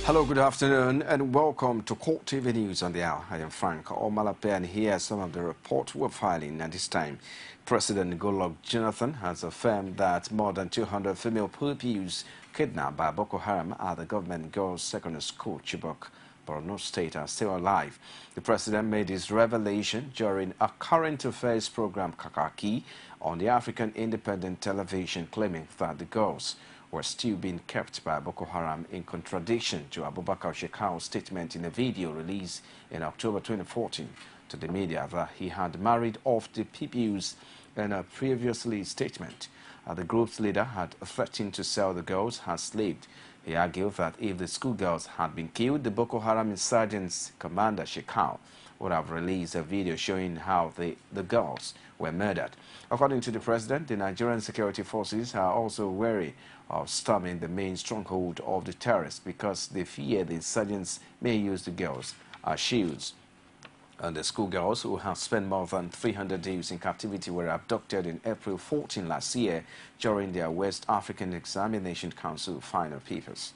Hello, good afternoon, and welcome to CoreTV News on the Hour. I am Frank Omalape, and here are some of the reports we're filing at this time. President Goodluck Jonathan has affirmed that more than 200 female pupils kidnapped by Boko Haram at the government girls' secondary school, Chibok, Borno State, are still alive. The president made his revelation during a current affairs program, Kakaki, on the African Independent Television, claiming that the girls were still being kept by Boko Haram, in contradiction to Abubakar Shekau's statement in a video released in October 2014 to the media that he had married off the pupils in a previously statement. The group's leader had threatened to sell the girls as slaves. He argued that if the schoolgirls had been killed, the Boko Haram insurgents commander Shekau would have released a video showing how the girls were murdered. According to the president, the Nigerian security forces are also wary of storming the main stronghold of the terrorists because they fear the insurgents may use the girls as shields. And the schoolgirls, who have spent more than 300 days in captivity, were abducted in April 14 last year during their West African Examination Council final papers.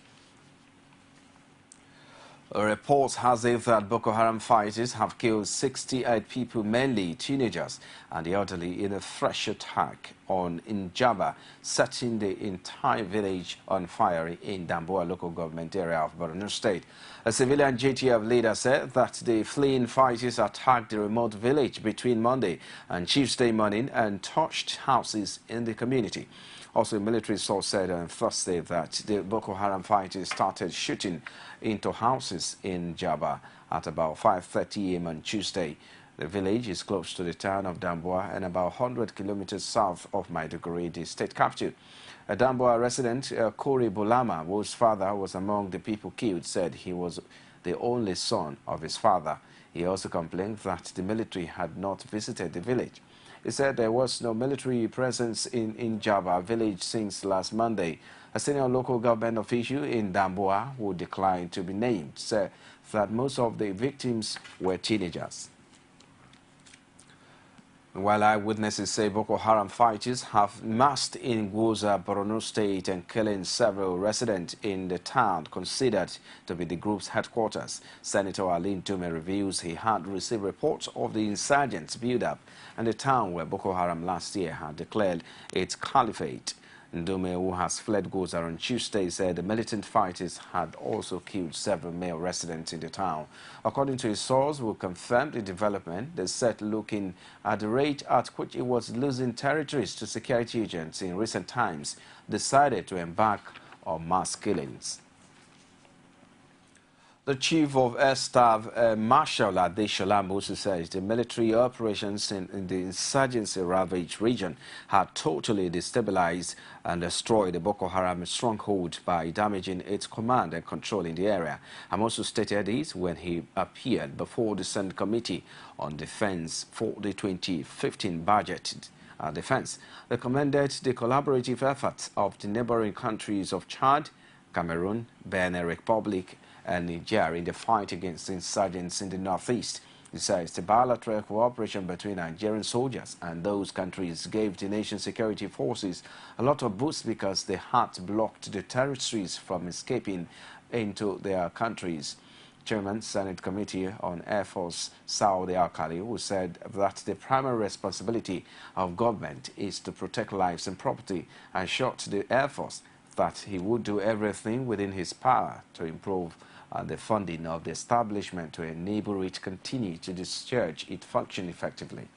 A report has it that Boko Haram fighters have killed 68 people, mainly teenagers and the elderly, in a fresh attack on Njaba, setting the entire village on fire in Damboa local government area of Borno State. A civilian JTF leader said that the fleeing fighters attacked the remote village between Monday and Tuesday morning and touched houses in the community. Also, a military source said on Thursday that the Boko Haram fighters started shooting into houses in Jaba at about 5:30 a.m. on Tuesday. The village is close to the town of Damboa and about 100 kilometers south of Maiduguri, the state capital. A Damboa resident, Kori Bulama, whose father was among the people killed, said he was the only son of his father. He also complained that the military had not visited the village. He said there was no military presence in Jaba village since last Monday. A senior local government official in Damboa, who declined to be named, said that most of the victims were teenagers. While eyewitnesses say Boko Haram fighters have massed in Gwoza, Borno State, and killing several residents in the town considered to be the group's headquarters, Senator Alin Dume reveals he had received reports of the insurgents' build-up in the town where Boko Haram last year had declared its caliphate. Ndume, who has fled Gwoza on Tuesday, said the militant fighters had also killed several male residents in the town. According to his source, who confirmed the development, they said looking at the rate at which it was losing territories to security agents in recent times, decided to embark on mass killings. The Chief of Air Staff, Marshal Adeshola Mosu, says the military operations in the insurgency-ravaged region had totally destabilized and destroyed the Boko Haram stronghold by damaging its command and control in the area. Amosu stated this when he appeared before the Senate Committee on Defense for the 2015 budget. Defense. They commended the collaborative efforts of the neighboring countries of Chad, Cameroon, Benin Republic, and Niger in the fight against insurgents in the northeast. He says the bilateral cooperation between Nigerian soldiers and those countries gave the nation's security forces a lot of boost because they had blocked the terrorists from escaping into their countries. Chairman, Senate Committee on Air Force, Saudi Al-Khali, who said that the primary responsibility of government is to protect lives and property, assured the Air Force that he would do everything within his power to improve the funding of the establishment to enable it to continue to discharge its function effectively.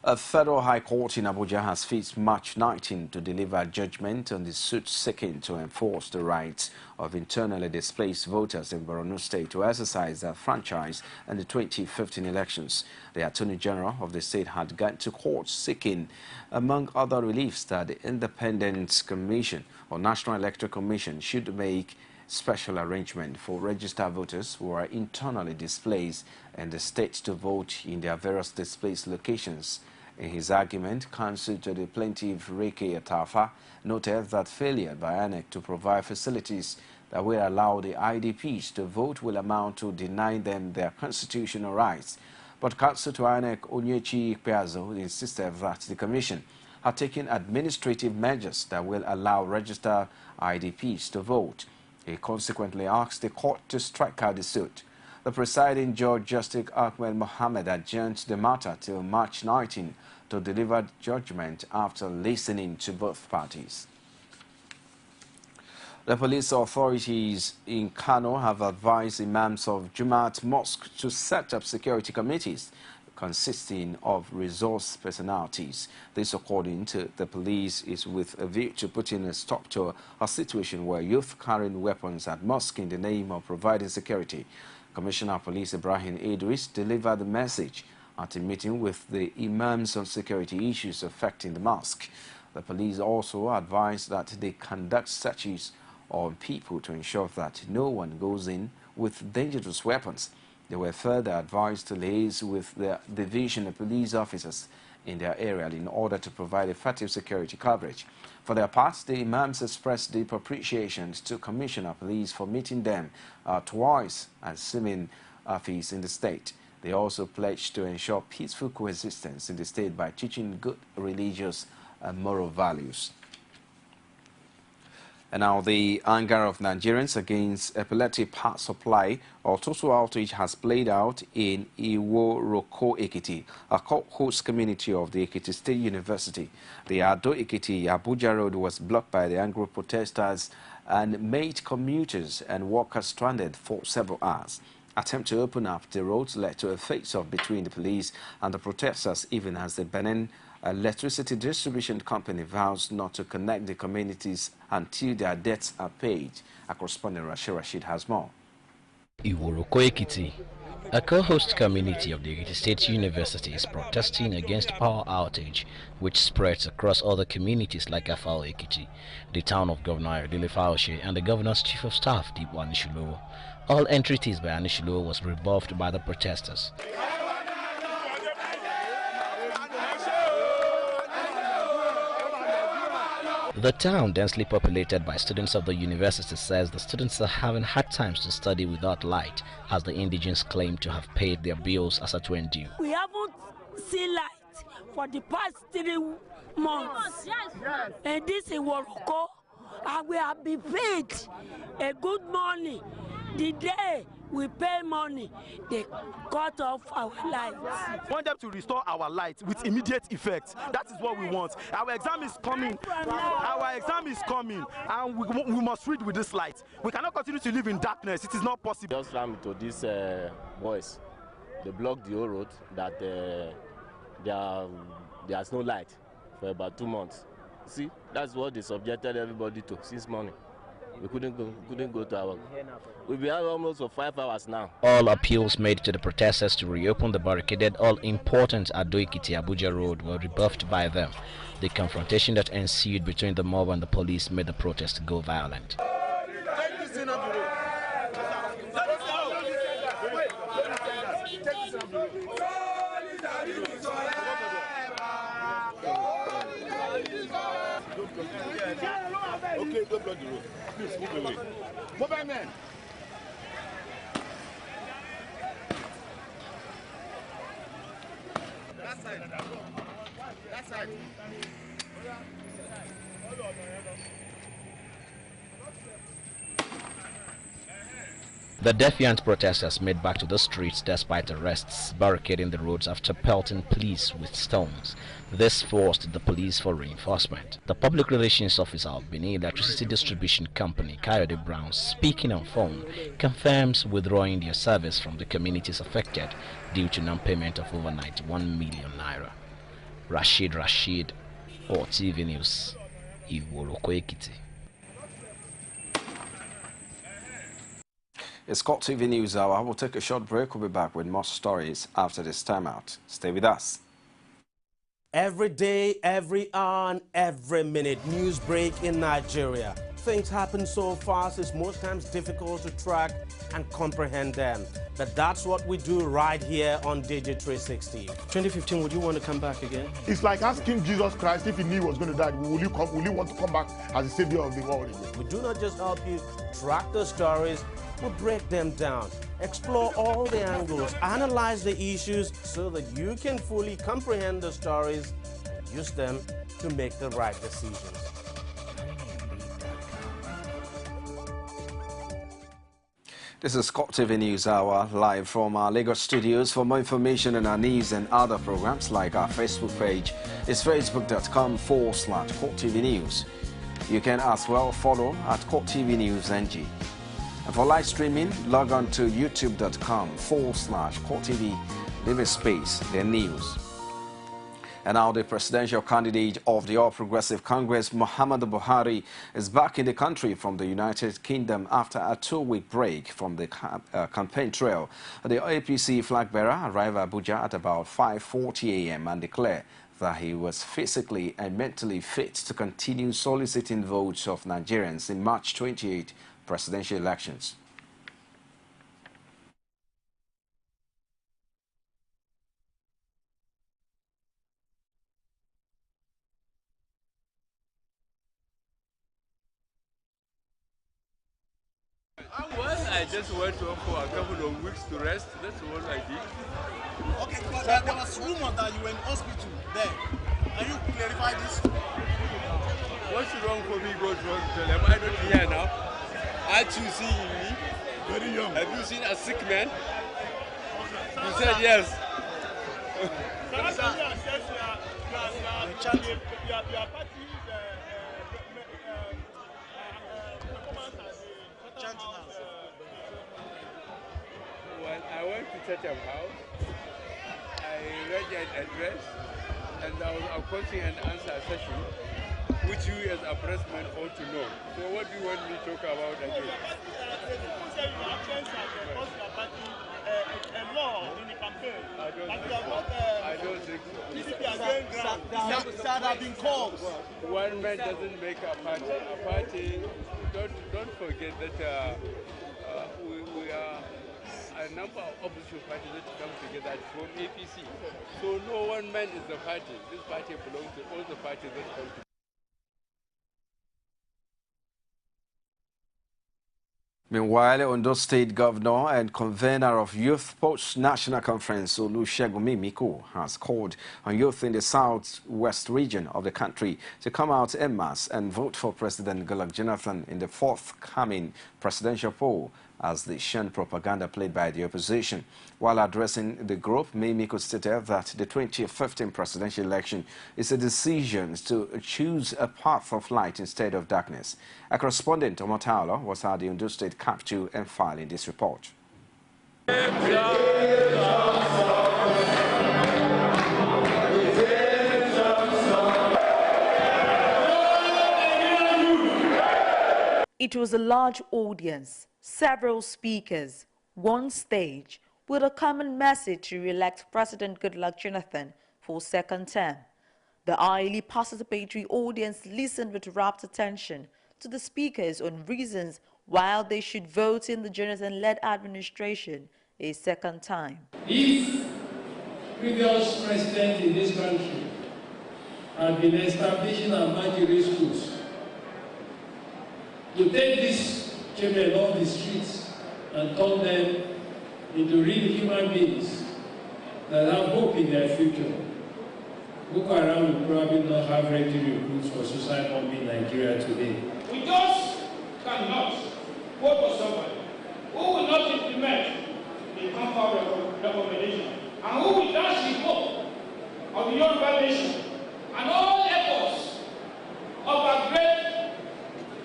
A federal high court in Abuja has fixed March 19 to deliver judgment on the suit seeking to enforce the rights of internally displaced voters in Borno State to exercise their franchise in the 2015 elections. The Attorney General of the state had gone to court seeking, among other reliefs, that the Independent Commission or National Electoral Commission should make special arrangement for registered voters who are internally displaced in the state to vote in their various displaced locations. In his argument, counsel to the plaintiff Reke Atafa noted that failure by INEC to provide facilities that will allow the IDPs to vote will amount to denying them their constitutional rights. But counsel to INEC Onyechi Ikpeazu insisted that the Commission had taken administrative measures that will allow registered IDPs to vote. He consequently asked the court to strike out the suit. The presiding judge, Justice Ahmed Mohammed, adjourned the matter till March 19 to deliver judgment after listening to both parties. The police authorities in Kano have advised imams of Jumaat Mosque to set up security committees consisting of resource personalities. This, according to the police, is with a view to putting a stop to a situation where youth carrying weapons at mosque in the name of providing security. Commissioner of Police Ibrahim Idris delivered the message at a meeting with the imams on security issues affecting the mosque. The police also advised that they conduct searches on people to ensure that no one goes in with dangerous weapons. They were further advised to liaise with the division of police officers in their area in order to provide effective security coverage. For their part, the imams expressed deep appreciation to Commissioner of Police for meeting them twice at Simin office in the state. They also pledged to ensure peaceful coexistence in the state by teaching good religious and moral values. And now the anger of Nigerians against epileptic power supply or total outage has played out in Iworoko Ekiti, a host community of the Ekiti State University. The Ado Ekiti Abuja Road was blocked by the angry protesters and made commuters and workers stranded for several hours. Attempt to open up the roads led to a face-off between the police and the protesters, even as the Benin Electricity Distribution Company vows not to connect the communities until their debts are paid. Our correspondent Rashid has more. Iworoko Ekiti, a co-host community of the Ekiti State University, is protesting against power outage, which spreads across other communities like Afao Ekiti, the town of Governor Ayodele Faoshe, and the governor's chief of staff, Dipo Anishulo. All entreaties by Anishulo was rebuffed by the protesters. The town, densely populated by students of the university, says the students are having hard times to study without light, as the indigents claim to have paid their bills as at when due. We haven't seen light for the past 3 months. And this is Iworoko, and we have been paid a good money. The day we pay money, they cut off our lights. We want them to restore our light with immediate effect. That is what we want. Our exam is coming. Our exam is coming, and we must read with this light. We cannot continue to live in darkness. It is not possible. Just ran to these boys. They blocked the whole road. That there's no light for about 2 months. See, that's what they subjected everybody to since morning. We couldn't go to our work. We've been out almost for 5 hours now. All appeals made to the protesters to reopen the barricaded all-important Ado Ekiti Abuja Road were rebuffed by them. The confrontation that ensued between the mob and the police made the protest go violent. Okay, don't block the road. Please move away. Mobile men. That side. That side. The defiant protesters made back to the streets despite arrests, barricading the roads after pelting police with stones. This forced the police for reinforcement. The public relations officer of Benin Electricity Distribution Company, Kayode Brown, speaking on phone, confirms withdrawing their service from the communities affected due to non-payment of over 91 million naira. Rashid, CoreTV News, Iworoko Ekiti. It's CoreTV News Hour. We'll take a short break. We'll be back with more stories after this timeout. Stay with us. Every day, every hour, and every minute, news break in Nigeria. Things happen so fast, it's most times difficult to track and comprehend them. But that's what we do right here on Digit 360. 2015, would you want to come back again? It's like asking Jesus Christ if he knew he was going to die, will you want to come back as the savior of the world again? We do not just help you track the stories, we break them down, explore all the angles, analyze the issues so that you can fully comprehend the stories and use them to make the right decisions. This is CoreTV News Hour, live from our Lagos studios. For more information on our news and other programs, like our Facebook page, it's facebook.com/CoreTV News. You can as well follow at CoreTV News NG. And for live streaming, log on to youtube.com/CoreTV, leave a space, then news. And now the presidential candidate of the All Progressive Congress, Muhammadu Buhari, is back in the country from the United Kingdom after a 2-week break from the campaign trail. The APC flag bearer arrived at Abuja at about 5:40 a.m. and declared that he was physically and mentally fit to continue soliciting votes of Nigerians in March 28 presidential elections. Well, I just went home for a couple of weeks to rest. That's what I did. Okay, but there was rumor that you were in hospital there. Can you clarify this? What's wrong for me goes wrong to them. I don't hear now. Aren't you seeing me? Very young. Have you seen a sick man? You said yes. Well, I went to Chatham House. I read an address, and I was approaching an answer session, which you as a pressman ought to know. So what do you want me to talk about again? I don't think That have been called. one man doesn't make a party. A party, don't forget that we are a number of opposition parties that come together to form APC. So no one man is the party. This party belongs to all the parties that come together. Meanwhile, Ondo State Governor and convener of Youth Post-National Conference, Olusegun Mimiko, has called on youth in the southwest region of the country to come out en masse and vote for President Goodluck Jonathan in the forthcoming presidential poll, as the shunned propaganda played by the opposition. While addressing the group, Mimiko stated that the 2015 presidential election is a decision to choose a path of light instead of darkness. A correspondent, Omotalo, was at the Ondo State Capitol and filing this report. It was a large audience, several speakers, one stage, with a common message to re-elect President Goodluck Jonathan for a second term. The highly participatory audience listened with rapt attention to the speakers on reasons why they should vote in the Jonathan-led administration a second time. If previous presidents in this country had been establishing emergency schools, to take these children off the streets and turn them into real human beings that have hope in their future, Boko Haram will probably not have ready recruits for suicide bombing in Nigeria today. We just cannot vote for somebody who will not implement the compound recommendation and who will dash the hope of the Yoruba nation and all efforts of our great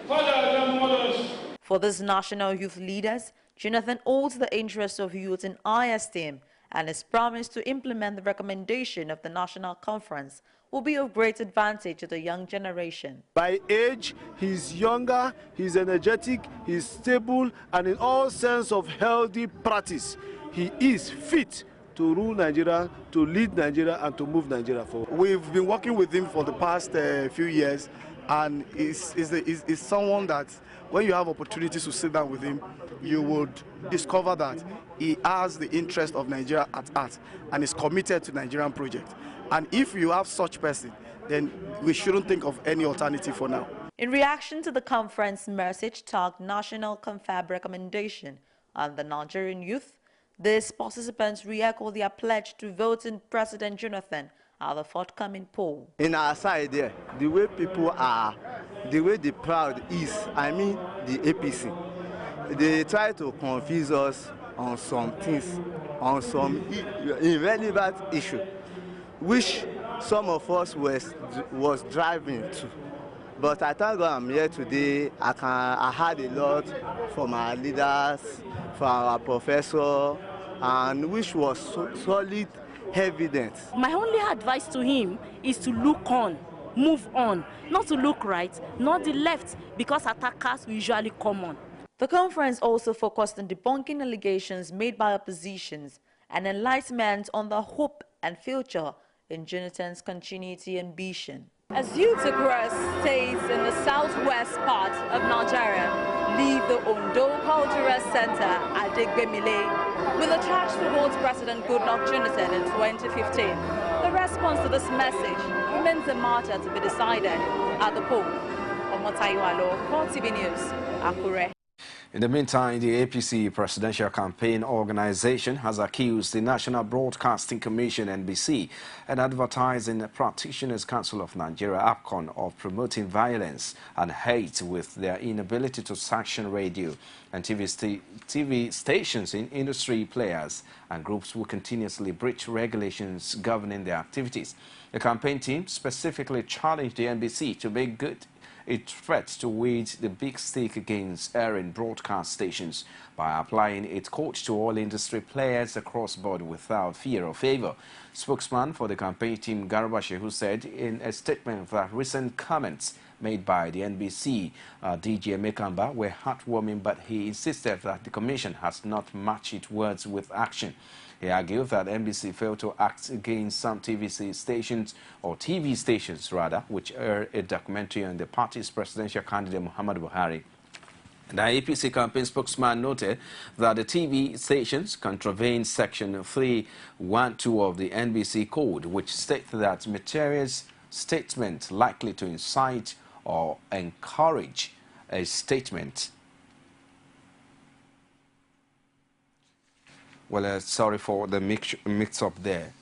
fathers and mothers. For these national youth leaders, Jonathan holds the interests of youth in high esteem, and his promise to implement the recommendation of the National Conference will be of great advantage to the young generation. By age, he's younger, he's energetic, he's stable, and in all sense of healthy practice, he is fit to rule Nigeria, to lead Nigeria, and to move Nigeria forward. We've been working with him for the past few years, and is someone that when you have opportunities to sit down with him, you would discover that he has the interest of Nigeria at heart and is committed to Nigerian project. And if you have such person, then we shouldn't think of any alternative for now. In reaction to the conference message tagged National Confab recommendation on the Nigerian youth, these participants re-echoed their pledge to vote in President Jonathan at the forthcoming poll. In our side there, the way people are, the way the crowd is, I mean the APC, they try to confuse us on some things, on some irrelevant issue, which some of us was driving to. But I thank God I'm here today. I had a lot from our leaders, from our professor, and which was solid evidence. My only advice to him is to look on, move on, not to look right, not the left, because attackers will usually come on. The conference also focused on debunking allegations made by oppositions and enlightenment on the hope and future in Jonathan's continuity ambition. As youths across states in the southwest part of Nigeria leave the Ondo Cultural Center at Degbemile with a charge towards President Goodluck Jonathan in 2015, the response to this message remains a matter to be decided at the poll. Omotayo CoreTV News, Akure. In the meantime, the APC Presidential Campaign Organization has accused the National Broadcasting Commission, NBC, and Advertising Practitioners Council of Nigeria, APCON, of promoting violence and hate with their inability to sanction radio and TV stations in industry players and groups who continuously breach regulations governing their activities. The campaign team specifically challenged the NBC to make good it threats to wage the big stick against airing broadcast stations by applying its coach to all industry players across board without fear or favor. Spokesman for the campaign team, Garba Shehu, said in a statement that recent comments made by the NBC DJ Mekamba were heartwarming, but he insisted that the commission has not matched its words with action. He argued that NBC failed to act against some TV stations, which air a documentary on the party's presidential candidate Muhammadu Buhari. The APC campaign spokesman noted that the TV stations contravene Section 312 of the NBC Code, which states that materials statement likely to incite or encourage a statement. Well, sorry for the mix-up there.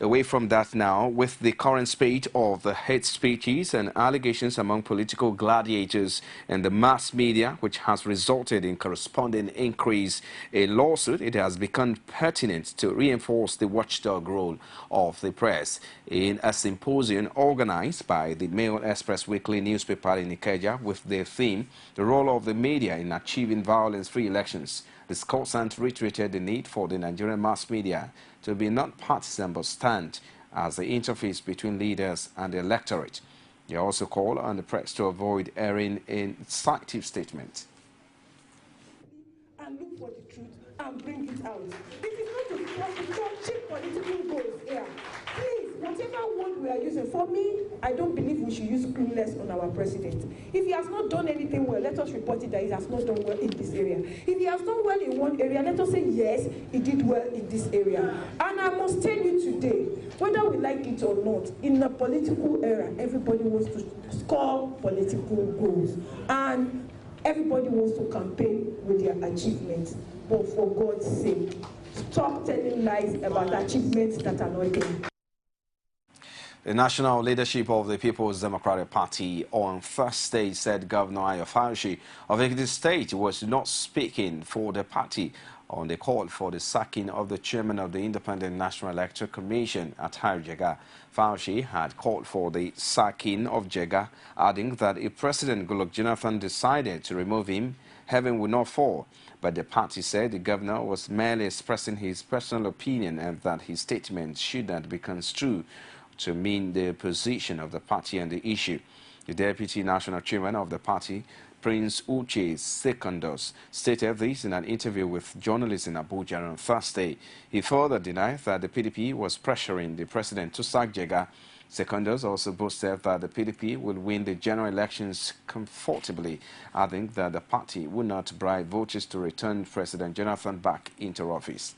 Away from that now, with the current spate of the hate speeches and allegations among political gladiators and the mass media, which has resulted in corresponding increase in lawsuit, it has become pertinent to reinforce the watchdog role of the press. In a symposium organized by the Mail Express weekly newspaper in Ikeja with the theme, The Role of the Media in Achieving Violence-Free Elections, the discussant reiterated the need for the Nigerian mass media to be not partisan but stand as the interface between leaders and the electorate. They also call on the press to avoid airing incisive statements. And look for the truth and bring it out. It is not to cheap political goals here. Please, whatever word we are using, for me, I don't believe we should use clueless on our president. If he has not done anything well, let us report it that he has not done well in this area. If he has done well in one area, let us say, yes, he did well in this area. And I must tell you today, whether we like it or not, in the political era, everybody wants to score political goals. And everybody wants to campaign with their achievements. But for God's sake, stop telling lies about achievements that are not there. The national leadership of the People's Democratic Party on Thursday said Governor Ayo Fauci of Ekiti State was not speaking for the party on the call for the sacking of the chairman of the Independent National Electoral Commission at Jega. Fauci had called for the sacking of Jega, adding that if President Goodluck Jonathan decided to remove him, heaven would not fall. But the party said the governor was merely expressing his personal opinion and that his statement should not be construed to mean the position of the party on the issue. The deputy national chairman of the party, Prince Uche Secondos, stated this in an interview with journalists in Abuja on Thursday. He further denied that the PDP was pressuring the president to sack Jega. Secondos also boasted that the PDP will win the general elections comfortably, adding that the party would not bribe voters to return President Jonathan back into office.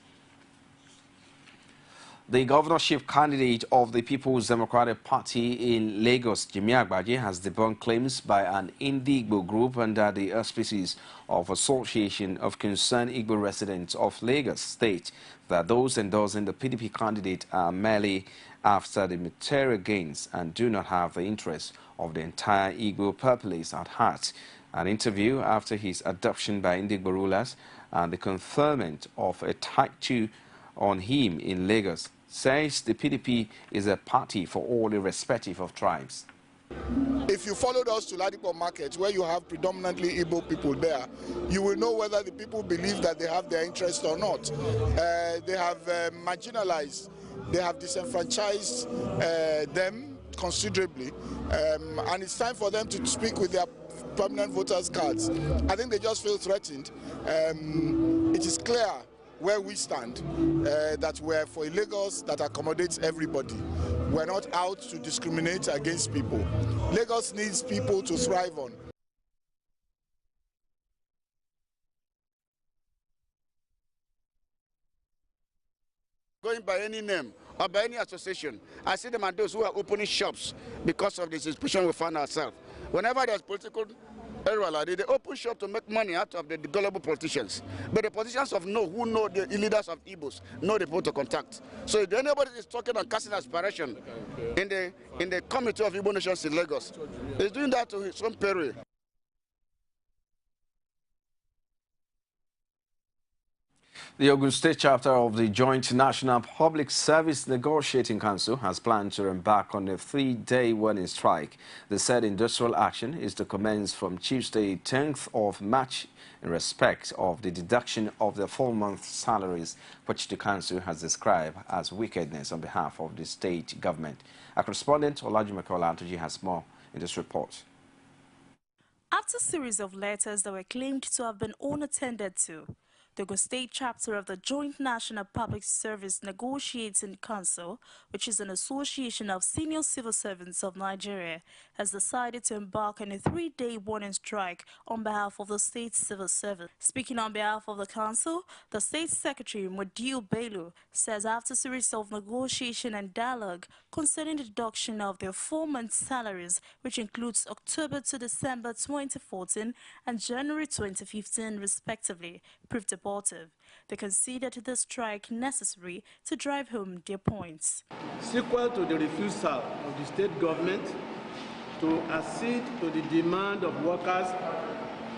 The governorship candidate of the People's Democratic Party in Lagos, Jimmy Agbaje, has debunked claims by an Igbo group under the auspices of Association of Concerned Igbo Residents of Lagos State that those endorsing the PDP candidate are merely after the material gains and do not have the interests of the entire Igbo populace at heart. An interview after his adoption by Indigbo rulers and the conferment of a Type 2 on him in Lagos says the PDP is a party for all irrespective of tribes. If you followed us to Ladipo Market, where you have predominantly Igbo people there, you will know whether the people believe that they have their interest or not. They have marginalized, they have disenfranchised them considerably, and it's time for them to speak with their permanent voters' cards. I think they just feel threatened. It is clear where we stand, that we're for a Lagos that accommodates everybody. We're not out to discriminate against people. Lagos needs people to thrive on. Going by any name or by any association, I see them as those who are opening shops because of the situation we find ourselves. Whenever there's political error, they open shop to make money out of the gullible politicians. But the politicians who know the leaders of Igbos, know the people to contact. So if anybody is talking and casting aspiration in the committee of Igbo nations in Lagos, he's doing that to his own peril. The Ogun State chapter of the Joint National Public Service Negotiating Council has planned to embark on a 3-day warning strike. The said industrial action is to commence from Tuesday, 10th of March, in respect of the deduction of their 4-month salaries, which the council has described as wickedness on behalf of the state government. Our correspondent Olajumoke Olatoji has more in this report. After a series of letters that were claimed to have been unattended to, the Ogun State chapter of the Joint National Public Service Negotiating Council, which is an association of senior civil servants of Nigeria, has decided to embark on a 3-day warning strike on behalf of the state civil service. Speaking on behalf of the council, the State Secretary Modiu Bello says after a series of negotiation and dialogue concerning the deduction of their 4-month salaries, which includes October to December 2014 and January 2015 respectively, proved abortive. They considered the strike necessary to drive home their points. Sequel to the refusal of the state government to accede to the demand of workers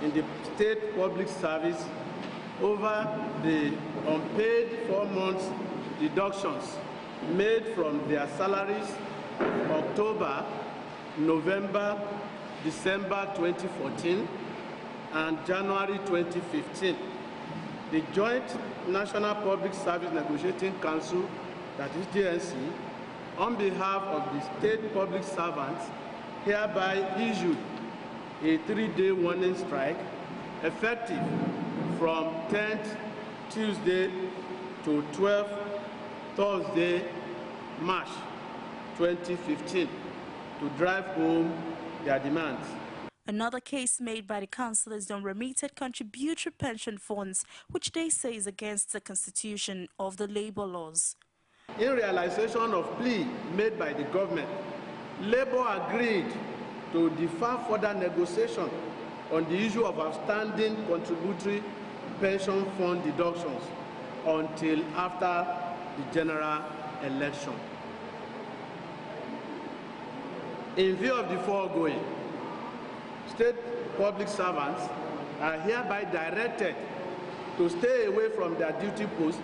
in the state public service over the unpaid 4 months deductions made from their salaries October, November, December 2014 and January 2015. The Joint National Public Service Negotiating Council, that is JNC, on behalf of the state public servants, hereby issued a 3-day warning strike effective from 10th Tuesday to 12th Thursday, March 2015, to drive home their demands. Another case made by the council is the unremitted contributory pension funds, which they say is against the constitution of the labor laws. In realization of plea made by the government, Labour agreed to defer further negotiation on the issue of outstanding contributory pension fund deductions until after the general election. In view of the foregoing, state public servants are hereby directed to stay away from their duty post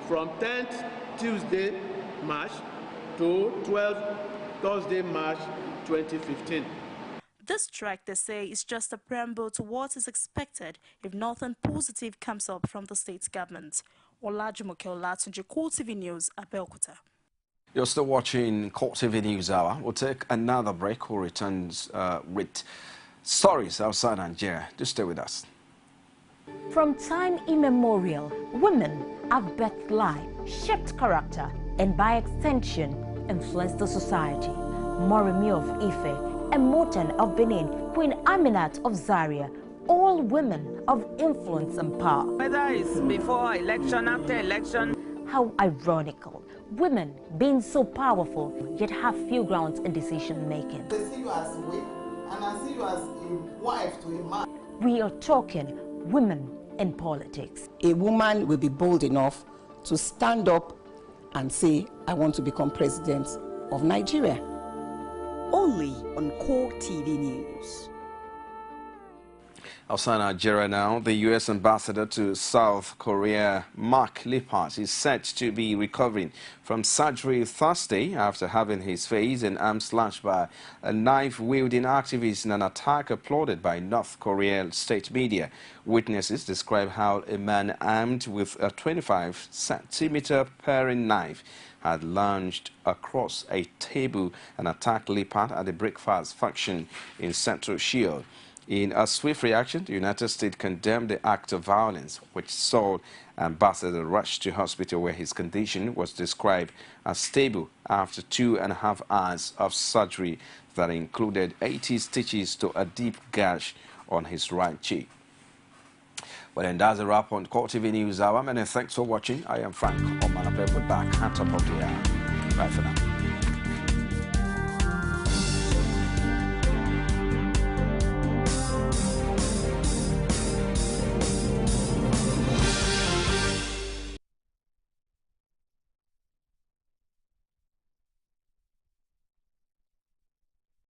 from 10th Tuesday, March to 12th Thursday, March 2015. This strike, they say, is just a preamble to what is expected if nothing positive comes up from the state government. Olajumoke Olatunji, CoreTV News, Abeokuta. You're still watching CoreTV News Hour. We'll take another break. We'll return with stories outside Nigeria. Just stay with us. From time immemorial, women have birthed life, shaped character, and by extension, influenced the society. Moremi of Ife, Emoten of Benin, Queen Aminat of Zaria, all women of influence and power. Whether it's before election, after election. How ironical. Women being so powerful, yet have few grounds in decision making. They see you as a wife, and I see you as a wife to a man. We are talking women in politics. A woman will be bold enough to stand up and say, I want to become president of Nigeria. Only on CoreTV News. Outside Nigeria now, the U.S. ambassador to South Korea, Mark Lippert, is said to be recovering from surgery Thursday after having his face and arm slashed by a knife-wielding activist in an attack applauded by North Korean state media. Witnesses describe how a man armed with a 25-centimeter paring knife had lunged across a table and attacked Lippert at a breakfast function in Central Seoul. In a swift reaction, the United States condemned the act of violence, which saw Ambassador rushed to hospital where his condition was described as stable after 2.5 hours of surgery that included 80 stitches to a deep gash on his right cheek. Well, then that's a wrap on CoreTV News Hour. Many thanks for watching. I am Frank Omalape. We're back at top of the hour. Bye for now.